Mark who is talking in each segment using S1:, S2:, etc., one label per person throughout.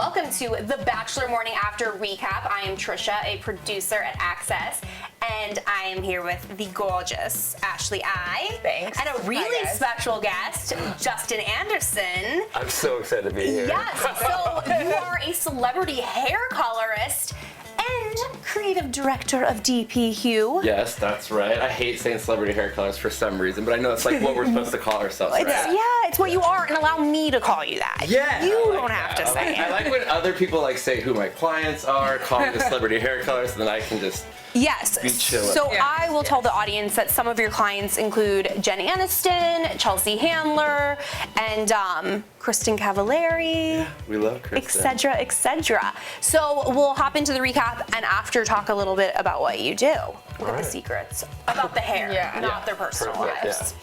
S1: welcome to the Bachelor Morning After Recap. I am Trisha, a producer at Access, and I am here with the gorgeous Ashley I.
S2: Thanks.
S1: And a really special guest, Justin Anderson.
S3: I'm so excited to be here.
S1: Yes, so you are a celebrity hair colorist and creative director of DP Hue.
S3: Yes, that's right. I hate saying celebrity hair colors for some reason, but I know it's like what we're supposed to call ourselves, right?
S1: Yeah, it's what you are, and allow me to call you that.
S3: Yeah.
S1: You
S3: like
S1: don't have to say
S3: I
S1: it.
S3: like when other people like say who my clients are, call me the celebrity hair colorist, and then I can just
S1: Yes.
S3: be chilling.
S1: So I will tell the audience that some of your clients include Jenny Aniston, Chelsea Handler, and Kristen Cavallari.
S3: We love Kristen.
S1: Etc., etc. So we'll hop into the recap and after talk a little bit about what you do. Look at the secrets about the hair, not their personal lives.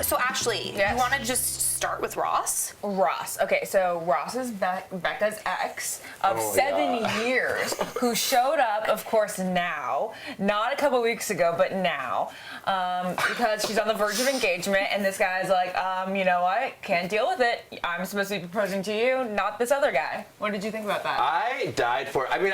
S1: So Ashley, you want to just start with Ross?
S2: Ross. Okay, so Ross is Becca's ex of 7 years, who showed up, of course, now, not a couple weeks ago, but now, because she's on the verge of engagement, and this guy's like, you know what? Can't deal with it. I'm supposed to be proposing to you, not this other guy. What did you think about that?
S3: I died for it. I mean,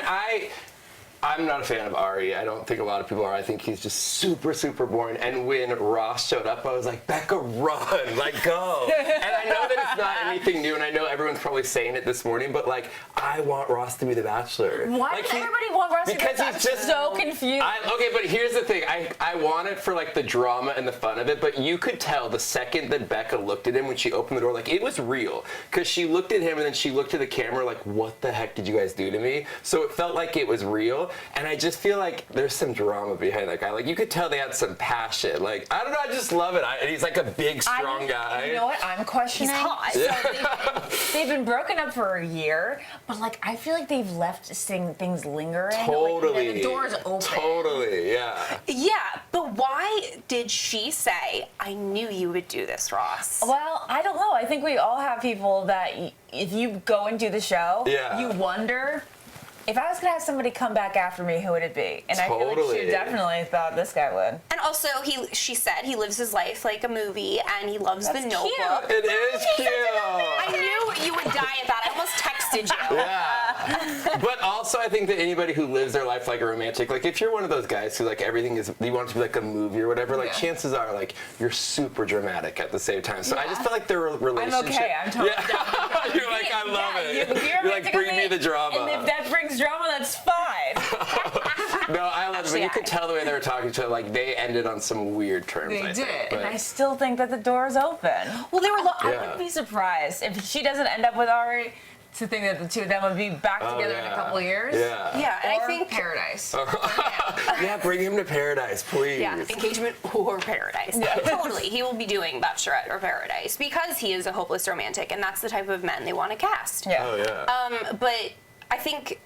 S3: I'm not a fan of Ari. I don't think a lot of people are. I think he's just super, super boring. And when Ross showed up, I was like, Becca, run, like go. And I know that it's not anything new, and I know everyone's probably saying it this morning, but like, I want Ross to be the Bachelor.
S2: Why does everybody want Ross to be the Bachelor?
S3: Because he's just
S2: so confused.
S3: Okay, but here's the thing. I want it for like the drama and the fun of it, but you could tell the second that Becca looked at him when she opened the door, like it was real. Because she looked at him and then she looked at the camera like, what the heck did you guys do to me? So it felt like it was real. And I just feel like there's some drama behind that guy. Like you could tell they had some passion. Like I don't know, I just love it. And he's like a big, strong guy.
S2: You know what? I'm questioning.
S1: He's hot.
S2: So they've been broken up for a year, but like I feel like they've left things lingering.
S3: Totally.
S2: Like, the door's open.
S3: Totally. Yeah.
S1: Yeah, but why did she say, I knew you would do this, Ross?
S2: Well, I don't know. I think we all have people that if you go and do the show, you wonder, if I was going to have somebody come back after me, who would it be? And I feel like she definitely thought this guy would.
S1: And also, she said he lives his life like a movie, and he loves the Notebook.
S3: It is cute.
S1: I knew you would die at that. I almost texted you.
S3: Yeah. But also, I think that anybody who lives their life like a romantic, like if you're one of those guys who like everything is, you want it to be like a movie or whatever, like chances are like you're super dramatic at the same time. So I just feel like their relationship.
S2: I'm okay. I'm totally down.
S3: You're like, I love it.
S2: You're
S3: like, bring me the drama.
S2: And if that brings drama, that's fine.
S3: No, I love it. But you could tell the way they were talking to her, like they ended on some weird terms.
S2: They
S3: I
S2: did,
S3: think,
S2: and I still think that the door is open.
S1: Well, they were.
S2: I wouldn't be surprised if she doesn't end up with Ari, to think that the two of them would be back together in a couple of years.
S1: Yeah, and I think
S2: paradise.
S3: Yeah, bring him to paradise, please.
S1: Yeah, engagement or paradise. Totally, he will be doing Bachelorette or Paradise because he is a hopeless romantic, and that's the type of men they want to cast.
S2: Yeah.
S3: Oh yeah.
S1: But I think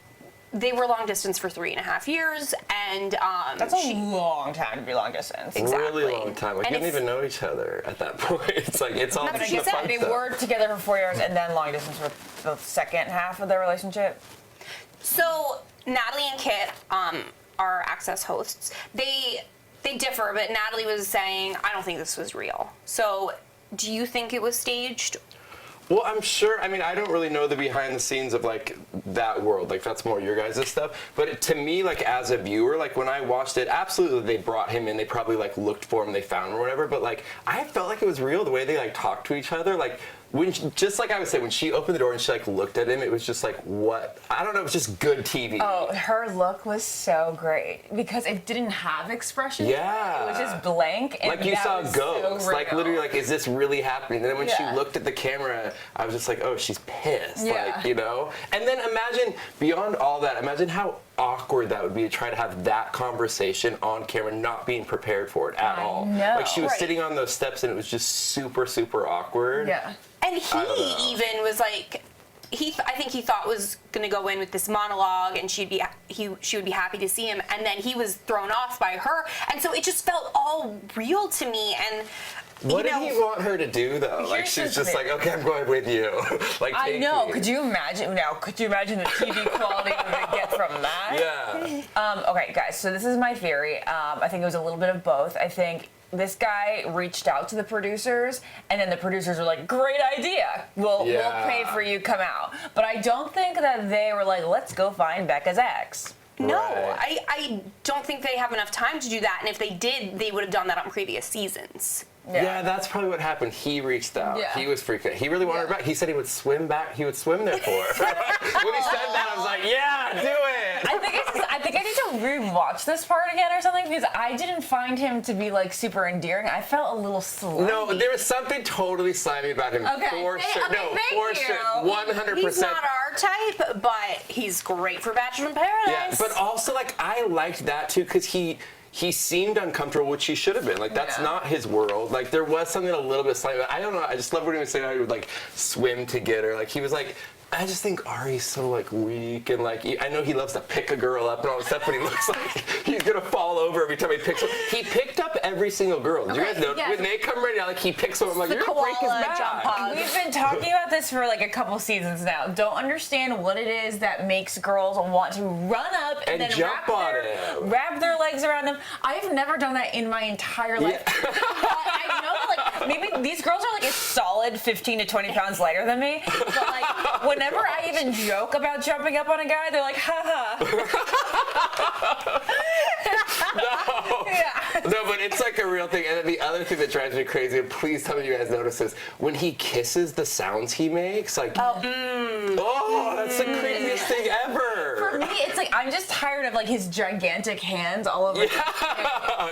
S1: they were long distance for 3.5 years, and
S2: that's a long time to be long distance.
S1: Exactly.
S3: Really long time. Like
S1: And
S3: you don't even know each other at that point. It's like it's all
S1: That's
S3: just
S1: what
S3: the
S1: she
S3: fun
S1: said.
S2: They
S3: stuff.
S2: were together for 4 years and then long distance for the second half of their relationship.
S1: So Natalie and Kit, our Access hosts, they differ, but Natalie was saying, I don't think this was real. So do you think it was staged?
S3: Well, I'm sure. I mean, I don't really know the behind the scenes of like that world. Like that's more your guys' stuff. But to me, like as a viewer, like when I watched it, absolutely they brought him in. They probably like looked for him, they found him or whatever. But like I felt like it was real the way they like talked to each other. Like when just like I would say, when she opened the door and she like looked at him, it was just like what I don't know. It was just good TV.
S2: Oh, her look was so great because it didn't have expression.
S3: Yeah.
S2: It was just blank. And
S3: like you saw ghosts.
S2: So
S3: like literally, like is this really happening? And then when she
S2: Yeah.
S3: looked at the camera, I was just like, oh, she's pissed.
S2: Yeah.
S3: Like, you know? And then imagine, beyond all that, imagine how awkward that would be to try to have that conversation on camera, not being prepared for it at all.
S2: know.
S3: Like she was
S1: Right.
S3: sitting on those steps and it was just super, super awkward.
S2: Yeah.
S1: And he even was like, I think he thought was going to go in with this monologue, and she would be happy to see him, and then he was thrown off by her, and so it just felt all real to me. And
S3: What did he want her to do though? Like
S2: Here's
S3: she's
S2: the
S3: just
S2: thing.
S3: like, okay, I'm going with you. Like
S2: I
S3: take
S2: know.
S3: me.
S2: Could you imagine? Now, could you imagine the TV quality we would get from that?
S3: Yeah.
S2: Okay, guys. So this is my theory. I think it was a little bit of both. I think this guy reached out to the producers, and then the producers were like, great idea. We'll pay for you, come out. But I don't think that they were like, let's go find Becca's ex.
S1: No,
S3: Right.
S1: I don't think they have enough time to do that. And if they did, they would have done that on previous seasons.
S3: Yeah, that's probably what happened. He reached out.
S2: Yeah.
S3: He was freaking out. He really wanted her back. He said he would swim back. He would swim there for her. When he said that, I was like, yeah, do it.
S2: I think I need to rewatch this part again or something, because I didn't find him to be like super endearing. I felt a little slimy.
S3: No, there was something totally slimy about him.
S2: Okay.
S3: For sure.
S2: Okay,
S3: No,
S2: thank
S3: for
S2: you.
S3: sure. 100%.
S1: He's not our type, but he's great for Bachelor in Paradise.
S3: Yeah, but also, like, I liked that, too, because he seemed uncomfortable, which he should have been. Like, that's not his world. Like, there was something a little bit slightly. I don't know. I just love when he was saying how he would, like, swim to get her. Like, he was like, I just think Ari's so, like, weak. And, like, I know he loves to pick a girl up and all this stuff, but he looks like he's going to fall over every time he picks up. He picked up every single girl. Did you guys know?
S2: yes.
S3: When they come right now, like, he picks them up. I'm like, you're going to break his
S1: koala jump
S3: back.
S1: hug.
S2: We've been talking about this for like a couple seasons now. Don't understand what it is that makes girls want to run up and then
S3: jump on him.
S2: wrap their legs around them. I've never done that in my entire life. But I know that, like, maybe these girls are like a solid 15 to 20 pounds lighter than me. But like, whenever I even joke about jumping up on a guy, they're like, ha ha.
S3: No.
S2: Yeah.
S3: No, but it's like a real thing. And then the other thing that drives me crazy, and please tell me you guys notice this, when he kisses, the sounds he makes, like, that's the creepiest thing ever.
S2: For me, it's like I'm just tired of like his gigantic hands all over.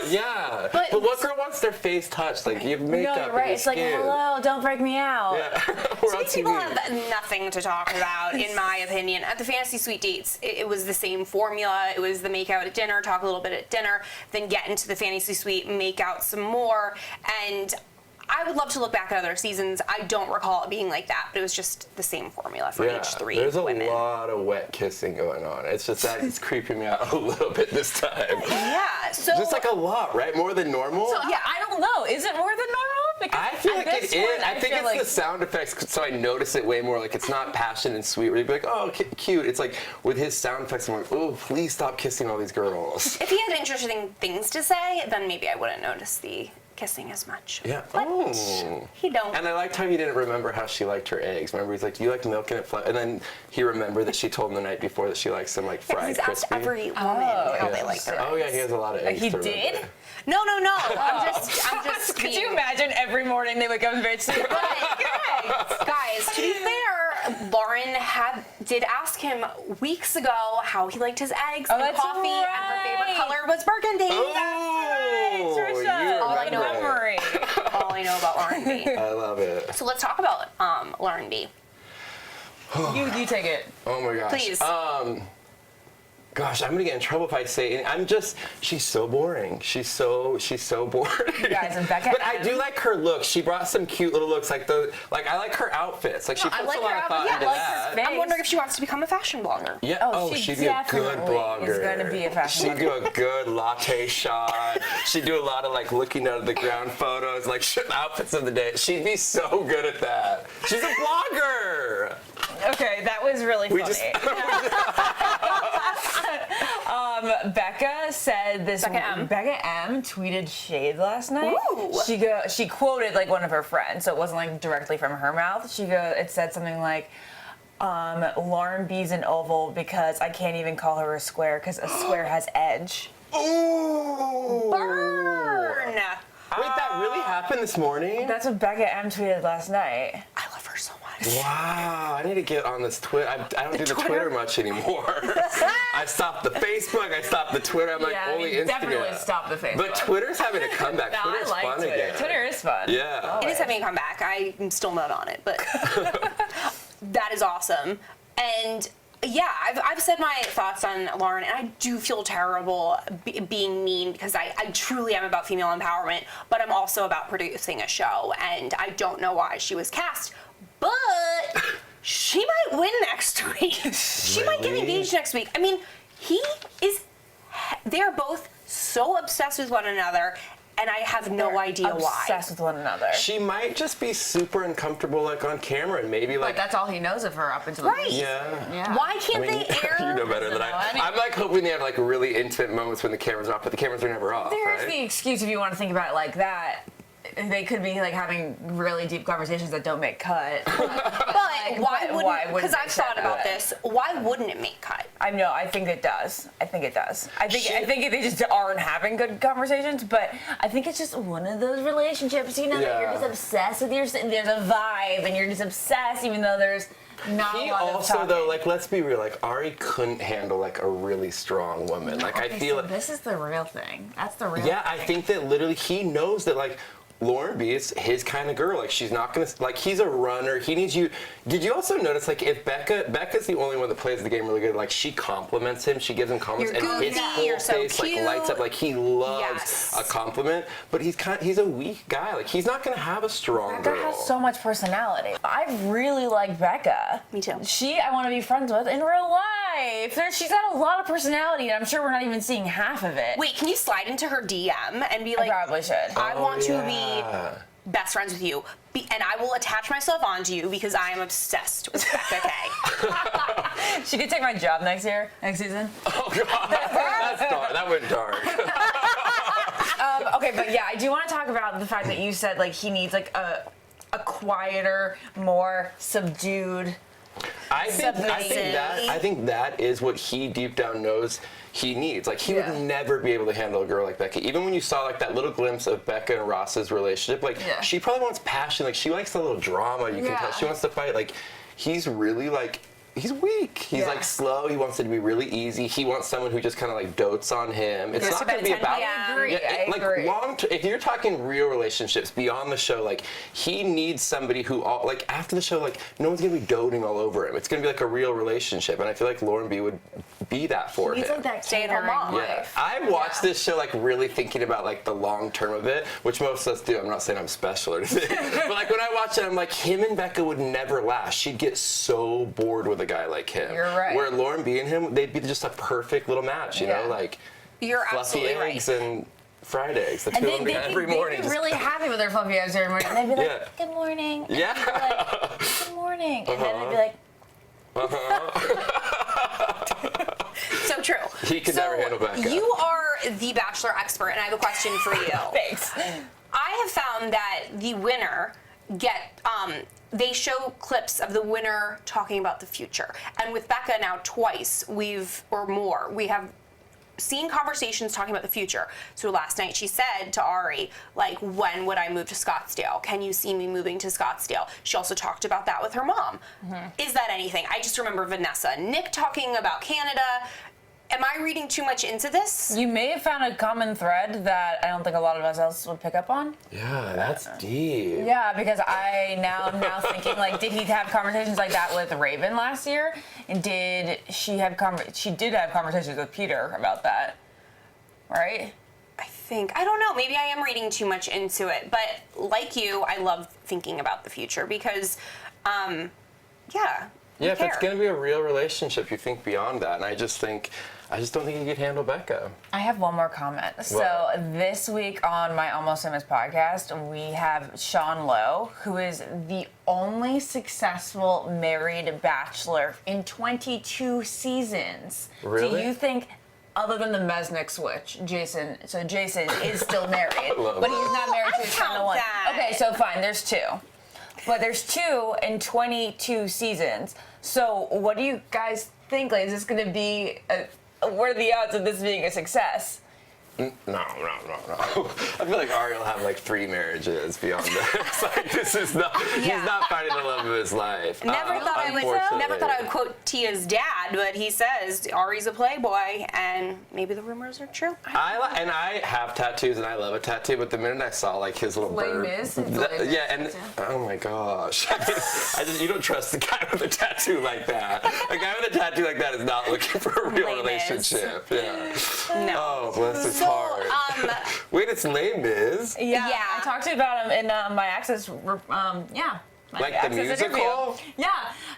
S3: Yeah. But what girl wants their face touched? Like, you have makeup.
S2: No, you're right.
S3: And
S2: It's like,
S3: skin.
S2: hello, don't break me out.
S3: Yeah. We're on
S1: These people
S3: TV.
S1: have nothing to talk about, in my opinion. At the Fantasy Suite dates, it was the same formula. It was the make out at dinner, talk a little bit at dinner, then get into the Fantasy Suite, make out some more. And I would love to look back at other seasons. I don't recall it being like that, but it was just the same formula for each three
S3: There's
S1: women.
S3: a lot of wet kissing going on. It's just that it's creeping me out a little bit this time.
S1: Yeah, so
S3: Just like a lot, right? More than normal?
S2: So yeah, I don't know. Is it more than normal? Because
S3: I feel
S2: at
S3: like
S2: this
S3: it is.
S2: point,
S3: I think it's
S2: feel
S3: the sound effects, so I notice it way more. Like, it's not passion and sweet, where you'd be like, oh, cute. It's like, with his sound effects, I'm like, oh, please stop kissing all these girls.
S1: if he had interesting things to say, then maybe I wouldn't notice the kissing as much.
S3: Yeah.
S1: But
S3: Oh.
S1: he don't.
S3: And I liked how he didn't remember how she liked her eggs. Remember, he's like, do you like milk in it? And then he remembered that she told him the night before that she likes them, like, fried
S1: He's asked
S3: crispy.
S1: every woman how they like their
S3: Oh, yeah, he has a lot of eggs.
S2: He
S3: to
S2: did?
S3: remember.
S1: No. I'm just
S2: Could
S1: being-
S2: you imagine every morning they wake up and bitch?
S1: Guys, to be fair, Lauren did ask him weeks ago how he liked his eggs and
S2: that's
S1: coffee, and her favorite
S2: right.
S1: color was burgundy.
S3: Oh,
S2: Trisha.
S3: you
S1: All I know
S3: remember it.
S2: Memory.
S1: All I know about Lauren B.
S3: I love it.
S1: So let's talk about Lauren B.
S2: You take it.
S3: Oh my gosh.
S1: Please.
S3: Gosh, I'm gonna get in trouble if I say it. She's so boring. She's so boring.
S2: Guys, and Becca
S3: But I do like her looks. She brought some cute little looks, like I like her outfits. Like, she
S2: I
S3: puts
S2: like
S3: a lot
S2: her
S3: of thought
S2: outfit.
S3: into
S2: Yeah, I like
S3: that.
S2: her face.
S1: I'm wondering if she wants to become a fashion blogger.
S3: Yeah.
S2: Oh,
S3: she'd
S2: she
S3: be a good
S2: definitely
S3: blogger.
S2: is gonna be a fashion
S3: She'd do a good latte shot. She'd do a lot of, like, looking out of the ground photos, like outfits of the day. She'd be so good at that. She's a blogger.
S2: Okay, that was really funny. Becca said this. Becca M tweeted shade last night.
S1: Ooh.
S2: She quoted like one of her friends, so it wasn't like directly from her mouth. It said something like, Lauren B's an oval because I can't even call her a square because a square has edge.
S3: Ooh.
S1: Burn!
S3: Wait, that really happened this morning?
S2: That's what Becca M tweeted last night.
S1: I love her so much.
S3: Wow, I need to get on this Twitter. I don't do the Twitter much anymore. I stopped the Facebook, I stopped the Twitter, I'm like, only Instagram.
S2: Definitely stop the Facebook.
S3: But Twitter's having a comeback.
S2: No,
S3: Twitter's
S2: I like
S3: fun
S2: Twitter.
S3: again.
S2: Twitter is fun.
S3: Yeah.
S1: It is having a comeback. I'm still not on it, but that is awesome. And yeah, I've said my thoughts on Lauren, and I do feel terrible being mean because I truly am about female empowerment, but I'm also about producing a show, and I don't know why she was cast, but she might win next week. She might get engaged next week. I mean, they're both so obsessed with one another, and I have no idea why.
S2: Obsessed with one another.
S3: She might just be super uncomfortable, like, on camera, and maybe, like...
S2: But that's all he knows of her up until
S1: Right.
S3: Yeah.
S1: Why can't they air...
S3: You know better than I. I'm, like, hoping they have, like, really intimate moments when the camera's off, but the cameras are never off,
S2: There's
S3: right?
S2: the excuse if you want to think about it like that. They could be like having really deep conversations that don't make cut.
S1: But why wouldn't? Because I've thought about this. Why wouldn't it make cut?
S2: I think it does. I think they just aren't having good conversations. But I think it's just one of those relationships, that you're just obsessed with there's a vibe, and you're just obsessed, even though there's not a lot of talking.
S3: Also, though, like, let's be real. Like, Ari couldn't handle, like, a really strong woman. Like, I feel like
S2: this is the real thing. That's the real.
S3: Yeah,
S2: thing.
S3: I think that literally he knows that, like, Lauren B is his kind of girl. Like, she's not gonna, like, he's a runner. He needs you. Did you also notice, like, if Becca's the only one that plays the game really good, like, she compliments him, she gives him compliments,
S1: You're
S3: and
S1: goofy,
S3: his whole
S1: you're so
S3: face, like, lights up, like, he loves a compliment, but he's a weak guy. Like, he's not gonna have a strong
S2: Becca
S3: girl.
S2: has so much personality. I really like Becca.
S1: Me too.
S2: I want to be friends with in real life. She's got a lot of personality, and I'm sure we're not even seeing half of it.
S1: Wait, can you slide into her DM and be like,
S2: I probably should.
S1: I want to be best friends with you, and I will attach myself onto you because I am obsessed with Becca K.
S2: She could take my job next season.
S3: Oh, God. That's dark. That went dark.
S2: Okay, but yeah, I do want to talk about the fact that you said, like, he needs, like, a quieter, more subdued.
S3: I think that is what he deep down knows he needs. Like, he would never be able to handle a girl like Becca. Even when you saw, like, that little glimpse of Becca and Ross's relationship, like, she probably wants passion. Like, she likes the little drama. You can tell she wants to fight. Like, he's really, like, he's weak. He's like slow. He wants it to be really easy. He wants someone who just kind of like dotes on him. It's not going to be about.
S2: I agree.
S3: If you're talking real relationships beyond the show, like he needs somebody who, like after the show, like no one's going to be doting all over him. It's going to be like a real relationship, and I feel like Lauren B would be that for him.
S2: He's like that
S1: stay-at-home mom.
S3: Yeah, I watched this show like really thinking about like the long term of it, which most of us do. I'm not saying I'm special or anything, but like when I watch it, I'm like, him and Becca would never last. She'd get so bored with a guy like him.
S2: You're right.
S3: Where Lauren B and him, they'd be just a perfect little match, you know, like
S1: you're
S3: fluffy
S1: absolutely
S3: eggs
S1: right.
S3: and fried eggs. The two of them every morning.
S2: They'd be really happy with their fluffy eggs every morning. And they'd be like, good morning. And
S3: Yeah.
S2: they'd be like, good morning. And then they'd be like,
S1: So true.
S3: He could never handle Becca.
S1: You are the Bachelor expert, and I have a question for you.
S2: Thanks.
S1: I have found that the winner they show clips of the winner talking about the future. And with Becca now twice, we have seen conversations talking about the future. So last night she said to Ari, like, when would I move to Scottsdale? Can you see me moving to Scottsdale? She also talked about that with her mom. Mm-hmm. Is that anything? I just remember Vanessa, Nick talking about Canada. Am I reading too much into this?
S2: You may have found a common thread that I don't think a lot of us else would pick up on.
S3: Yeah, that's deep.
S2: Yeah, because I'm now thinking, like, did he have conversations like that with Raven last year? And did she have she did have conversations with Peter about that, right?
S1: I don't know, maybe I am reading too much into it, but like you, I love thinking about the future because,
S3: Yeah, if it's going to be a real relationship, you think beyond that. And I just don't think you could handle Becca.
S2: I have one more comment. What? So this week on my Almost Famous podcast, we have Sean Lowe, who is the only successful married bachelor in 22 seasons.
S3: Really?
S2: Do you think, other than the Mesnick switch, Jason is still married, but he's not married to his final one. Okay, so fine, there's two. But there's two in 22 seasons. So what do you guys think? Like, is this going to be what are the odds of this being a success?
S3: No. I feel like Ari will have like 3 marriages beyond this. Like, this is not. He's not finding the love of his life.
S1: Never thought I would quote Tia's dad, but he says Ari's a playboy, and maybe the rumors are true.
S3: I have tattoos, and I love a tattoo. But the minute I saw like his little bird, oh my gosh! I mean, you don't trust the guy with a tattoo like that. A guy with a tattoo like that is not looking for a real relationship. Yeah.
S1: No.
S3: Oh, bless his heart. Wait, it's Les Mis?
S2: Yeah. I talked about him in my Access.
S3: Like the musical?
S2: Yeah,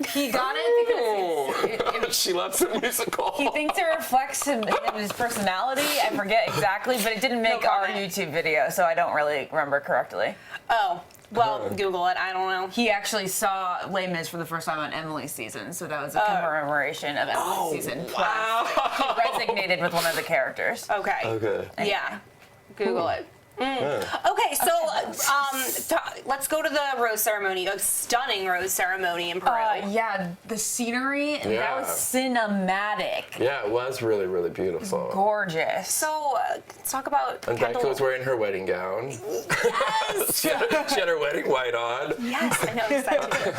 S2: he got it because
S3: She loves the musical.
S2: he thinks it reflects his personality. I forget exactly, but it didn't make our YouTube video, so I don't really remember correctly.
S1: Oh. Well, Google it. I don't know.
S2: He actually saw Les Mis for the first time on Emily's season, so that was a commemoration of Emily's season.
S3: Wow.
S2: Plus, he resonated with one of the characters.
S1: Okay. Yeah. Google it. Okay, so let's go to the rose ceremony, a stunning rose ceremony in Peru.
S2: Yeah, the scenery, that was cinematic.
S3: Yeah, it was really, really beautiful.
S2: Gorgeous.
S1: So let's talk about
S3: And
S1: Kendall.
S3: Becca was wearing her wedding gown.
S1: Yes!
S3: she had her wedding white on.
S1: Yes, I know exactly.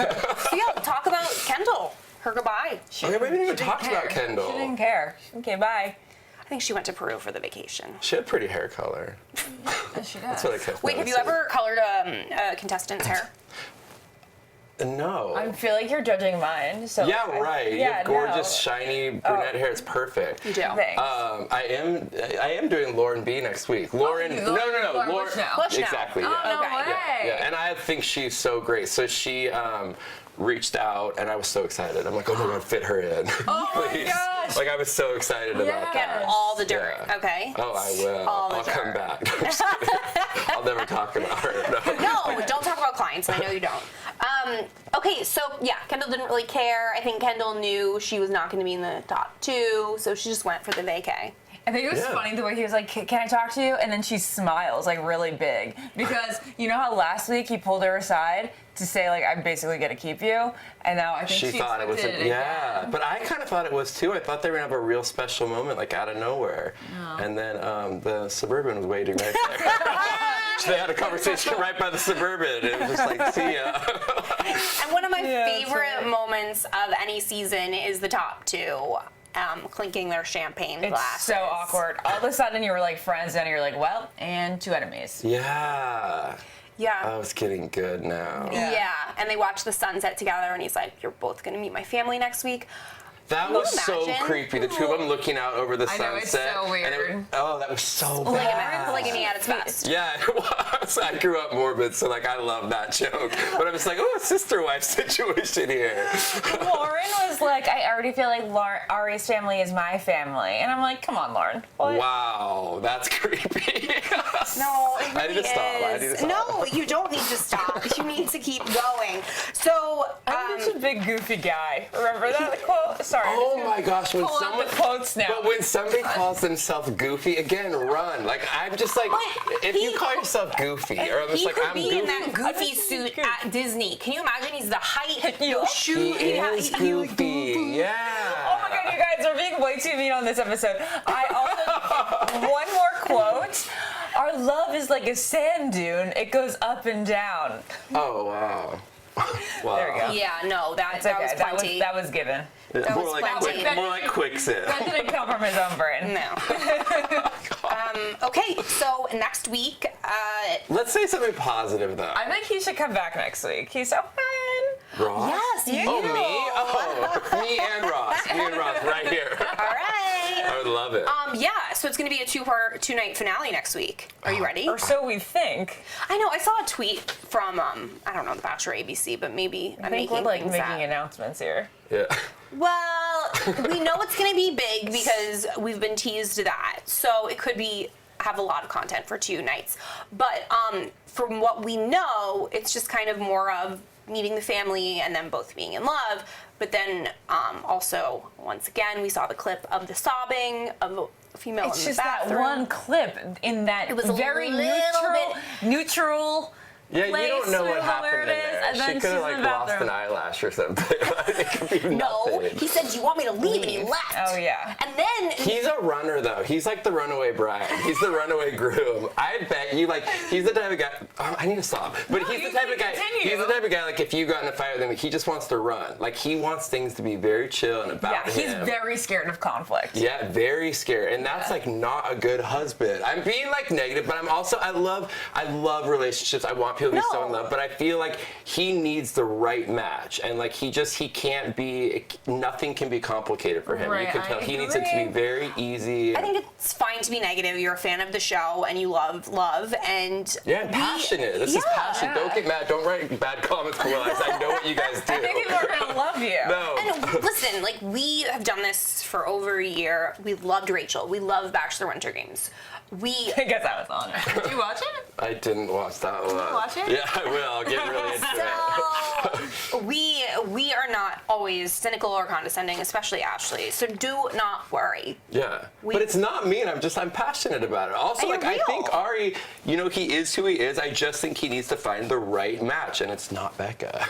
S1: So yeah, talk about Kendall, her goodbye.
S3: We haven't even talked about Kendall.
S2: She didn't care. Okay, bye.
S1: I think she went to Peru for the vacation.
S3: She had pretty hair color.
S2: Yes, she does.
S3: That's what I kept
S1: Wait, have you
S3: noticing.
S1: ever colored a contestant's hair?
S3: No.
S2: I feel like you're judging mine. So
S3: Yeah, right. You have gorgeous,
S2: no.
S3: shiny brunette hair. It's perfect.
S1: You do.
S2: Thanks.
S3: I am doing Lauren B next week. Lauren.
S2: you
S3: No.
S2: Lauren
S3: Lauren.
S2: Bushnell.
S1: Bushnell.
S3: Exactly.
S2: Oh,
S3: Yeah.
S2: no
S1: Okay.
S2: way.
S3: Yeah, and I think she's so great. So she reached out, and I was so excited. I'm like, oh my god, fit her in.
S2: Oh my
S3: Please.
S2: gosh.
S3: Like I was so excited about
S2: Yes.
S3: that.
S1: Get all the dirt,
S3: Yeah.
S1: okay?
S3: Oh, I will.
S1: All the
S3: I'll come
S1: dirt.
S3: back. I'm just kidding. I'll never talk about her.
S1: No, don't talk about clients. I know you don't. Okay, so yeah, Kendall didn't really care. I think Kendall knew she was not going to be in the top 2, so she just went for the vacay.
S2: I think it was
S3: Yeah.
S2: funny the way he was like, can I talk to you? And then she smiles like really big. Because you know how last week he pulled her aside to say like, I'm basically going to keep you? And now I think
S3: She thought it was,
S2: expected again.
S3: but I kind of thought it was too. I thought they were gonna have a real special moment, like out of nowhere. And then the Suburban was waiting right there. So they had a conversation right by the Suburban. It was just like, see ya.
S1: And one of my
S2: Yeah, that's
S1: favorite
S2: right.
S1: moments of any season is the top 2 clinking their champagne
S2: It's
S1: glasses.
S2: so awkward. All of a sudden you were like friends and you're like, well, and 2 enemies.
S3: Yeah.
S1: Yeah.
S3: Oh, it's getting good now.
S1: Yeah, and they watch the sunset together, and he's like, "You're both gonna meet my family next week."
S3: That
S1: Can you
S3: was so
S1: imagine?
S3: creepy. The two of them looking out over the
S2: I know,
S3: sunset.
S2: it's so
S3: and
S2: weird.
S3: that was so bad.
S1: Polygamy at its best.
S3: Yeah, it was. I grew up morbid, so like I love that joke. But I was like, oh, a sister-wife situation here.
S2: Lauren was like, I already feel like Ari's family is my family. And I'm like, come on, Lauren. What?
S3: Wow, that's creepy.
S1: No, it really
S3: I need to stop. I
S1: is.
S3: need to stop.
S1: No, you don't need to stop. You need to keep going. So,
S2: I'm such a big goofy guy. Remember that quote? Sorry. I'm
S3: Oh
S2: just
S3: my gosh, when
S2: pull out
S3: someone
S2: the quotes now.
S3: But when somebody calls themselves goofy, again, run. Like I'm just like,
S1: But
S3: if you call yourself goofy, or I'm just
S1: he
S3: like
S1: could
S3: I'm
S1: be
S3: goofy.
S1: in that goofy
S2: just
S1: suit
S2: goofy.
S1: at Disney. Can you imagine? He's the height.
S2: He
S1: He'll
S2: is
S1: shoot.
S3: He is goofy. Yeah.
S2: Oh my god, you guys are being way too mean on this episode. I also, one more quote. Our love is like a sand dune. It goes up and down.
S3: Oh wow. Wow.
S2: There we go.
S1: Yeah, no, that
S2: It's okay.
S1: was plenty.
S2: That was given.
S1: That
S3: more
S1: was
S3: like
S1: plenty.
S3: more like quicksand.
S2: That didn't come from his own brain.
S1: No. Okay, so next week,
S3: Let's say something positive though.
S2: I think he should come back next week. He's so fun.
S3: Ross?
S1: yes, you.
S3: Oh, me? Oh, me and Ross. Me and Ross right here.
S1: All right.
S3: I would love it.
S1: Yeah, so it's going to be a 2-night finale next week. Are you ready?
S2: Or so we think.
S1: I know, I saw a tweet from, I don't know, the Bachelor ABC, but maybe
S2: I
S1: I'm
S2: think
S1: making
S2: we're like
S1: things
S2: making
S1: up.
S2: announcements here.
S3: Yeah.
S1: Well, we know it's going to be big because we've been teased that. So it could have a lot of content for 2 nights. But from what we know, it's just kind of more of meeting the family and them both being in love. But then also, once again, we saw the clip of the sobbing of a female
S2: It's
S1: in the
S2: just that
S1: bathroom.
S2: one clip in that
S1: It was a
S2: very
S1: little
S2: neutral.
S3: Yeah, you don't
S2: place
S3: know
S2: where
S3: what happened in
S2: it is,
S3: there.
S2: and then
S3: She could
S2: she's
S3: have like
S2: in the
S3: lost
S2: bathroom.
S3: an eyelash or something. It could be
S1: No,
S3: nothing.
S1: he said, "Do you want me to leave?" And he left.
S2: Oh, yeah.
S1: And then
S3: He's a runner though. He's like the runaway bride. He's the runaway groom. I bet you like he's the type of guy. Oh, I need to stop. But
S2: No,
S3: he's
S2: you
S3: the type
S2: can
S3: of guy.
S2: continue.
S3: He's the type of guy like if you got in a fight with him, he just wants to run. Like he wants things to be very chill and about
S2: Yeah, he's
S3: him.
S2: very scared of conflict.
S3: Yeah, very scared, and that's like not a good husband. I'm being like negative, but I'm also I love relationships. I want want people to be so in
S1: No.
S3: love, but I feel like he needs the right match, and like he can't be. Nothing can be complicated for him.
S2: Right,
S3: You can tell
S2: I
S3: he needs it to be
S2: agree.
S3: very easy.
S1: I think it's fine to be negative. You're a fan of the show and you love, and
S3: and passionate. This is passion. Don't get mad. Don't write bad comments below. I know what you guys do.
S2: I think people are gonna love you.
S3: No.
S1: And listen, like we have done this for over a year. We loved Rachel. We love Bachelor Winter Games.
S2: I guess I was on it. Did you watch it?
S3: I didn't watch that one.
S2: Did you watch it?
S3: Yeah, I will. I'll get really into it.
S1: So we are not always cynical or condescending, especially Ashley. So do not worry.
S3: Yeah, but it's not mean. I'm passionate about it. Also,
S1: And
S3: like
S1: you're
S3: I think
S1: real.
S3: Ari, he is who he is. I just think he needs to find the right match, and it's not Becca.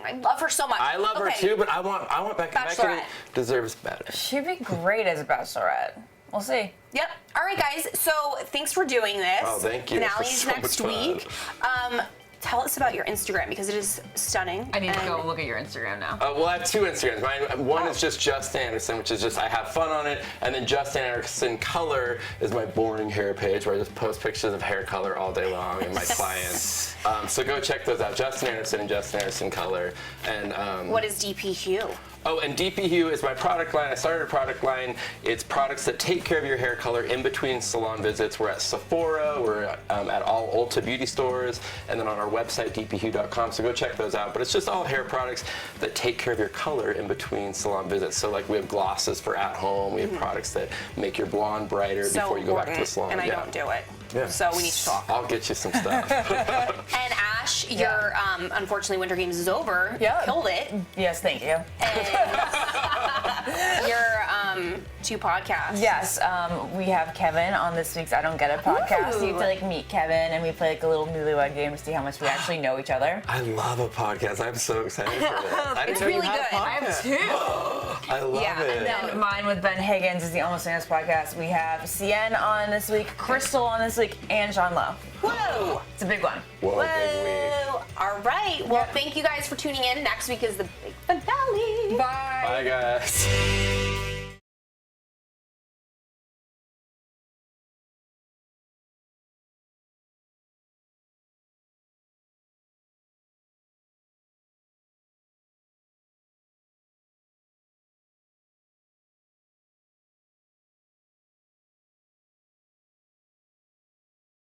S1: I love her so much.
S3: I love her too, but I want Becca. Becca
S1: Bachelorette.
S3: deserves better.
S2: She'd be great as a Bachelorette. We'll see.
S1: Yep. All right, guys. So thanks for doing this.
S3: Oh, thank you. This was
S1: Finale's
S3: so
S1: next
S3: much fun.
S1: week. Tell us about your Instagram because it is stunning.
S2: I need to
S1: and-
S2: go look at your Instagram now.
S3: Well, I have two Instagrams. One is just Justin Anderson, which is just I have fun on it, and then Justin Anderson Color is my boring hair page where I just post pictures of hair color all day long and my clients. So go check those out, Justin Anderson and Justin Anderson Color. And
S1: What is DPQ?
S3: Oh, and DP Hue is my product line. I started a product line. It's products that take care of your hair color in between salon visits. We're at Sephora, we're at all Ulta beauty stores, and then on our website, dphue.com. So go check those out. But it's just all hair products that take care of your color in between salon visits. So like we have glosses for at home. We have products that make your blonde brighter
S1: So
S3: before you go back to the
S1: important,
S3: salon.
S1: and I don't do it.
S3: Yeah.
S1: So we need to talk.
S3: I'll get you some stuff.
S1: And Ash, your unfortunately Winter Games is over.
S2: Yeah.
S1: Killed it.
S2: Yes, thank you.
S1: And your two podcasts.
S2: Yes, we have Kevin on this week's I Don't Get It podcast.
S1: Ooh.
S2: You get to meet Kevin, and we play a little newlywed game to see how much we actually know each other.
S3: I love a podcast. I'm so excited for this. I didn't
S1: It's
S3: know you
S1: really
S3: had a
S1: good. I
S2: have
S3: podcast.
S2: two.
S3: I love
S1: Yeah,
S3: it.
S1: and then-
S2: And mine with Ben Higgins is the Almost Famous podcast. We have Cien on this week, Crystal on this week, and Sean Lowe.
S1: Whoa.
S2: It's a big one.
S3: Whoa, big week.
S1: Whoa. All right. Well, thank you guys for tuning in. Next week is the big finale.
S2: Bye.
S3: Bye, guys.